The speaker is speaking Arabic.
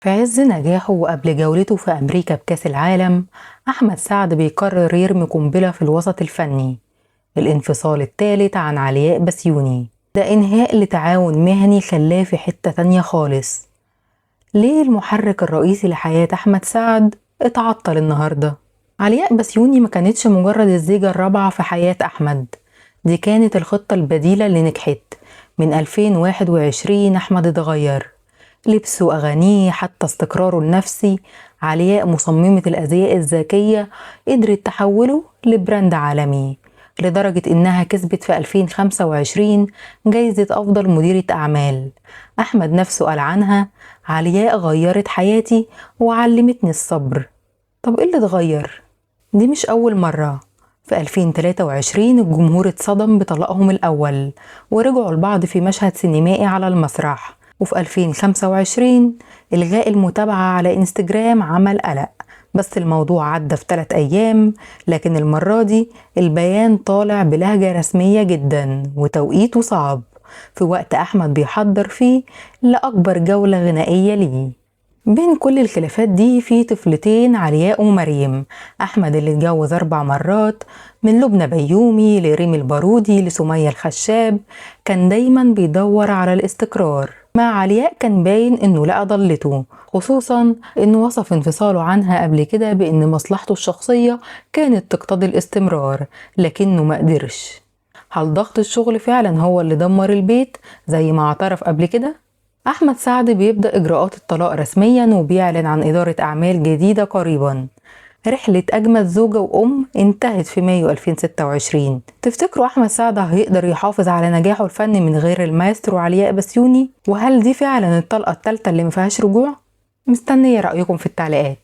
في عز نجاحه وقبل جولته في أمريكا بكأس العالم، أحمد سعد بيقرر يرمي قنبلة في الوسط الفني: الانفصال الثالث عن علياء بسيوني. ده إنهاء لتعاون مهني خلاه في حتة تانية خالص. ليه المحرك الرئيسي لحياة أحمد سعد اتعطل النهاردة؟ علياء بسيوني ما كانتش مجرد الزيجة الرابعة في حياة أحمد، دي كانت الخطة البديلة اللي نجحت. من 2021 أحمد اتغير، لبسه وأغانيه حتى استقراره النفسي. علياء مصممة الأزياء الذكية قدرت تحوله لبراند عالمي، لدرجة إنها كسبت في 2025 جايزة أفضل مديرة أعمال. أحمد نفسه قال عنها: علياء غيرت حياتي وعلمتني الصبر. طب إيه اللي اتغير؟ دي مش أول مرة. في 2023 الجمهور اتصدم بطلاقهم الأول ورجعوا لبعض في مشهد سينمائي على المسرح. وفي 2025 إلغاء المتابعة على إنستجرام عمل قلق، بس الموضوع عدى في 3 أيام. لكن المرة دي البيان طالع بلهجة رسمية جدا وتوقيته صعب، في وقت أحمد بيحضر فيه لأكبر جولة غنائية ليه. بين كل الخلافات دي في طفلتين: علياء ومريم. أحمد اللي اتجوز 4 مرات، من لبنى بيومي لريم البارودي لسمية الخشاب، كان دايما بيدور على الاستقرار. مع علياء كان باين انه لقى ضلته، خصوصا انه وصف انفصاله عنها قبل كده بان مصلحته الشخصية كانت تقتضي الاستمرار، لكنه مقدرش. هل ضغط الشغل فعلا هو اللي دمر البيت زي ما اعترف قبل كده؟ أحمد سعد بيبدأ إجراءات الطلاق رسميا وبيعلن عن إدارة أعمال جديدة قريبا. رحلة أجمل زوجة وأم انتهت في مايو 2026. تفتكروا أحمد سعد هيقدر يحافظ على نجاحه الفني من غير المايسترو علياء بسيوني؟ وهل دي فعلا الطلقة التالتة اللي مفيهاش رجوع؟ مستنية رأيكم في التعليقات.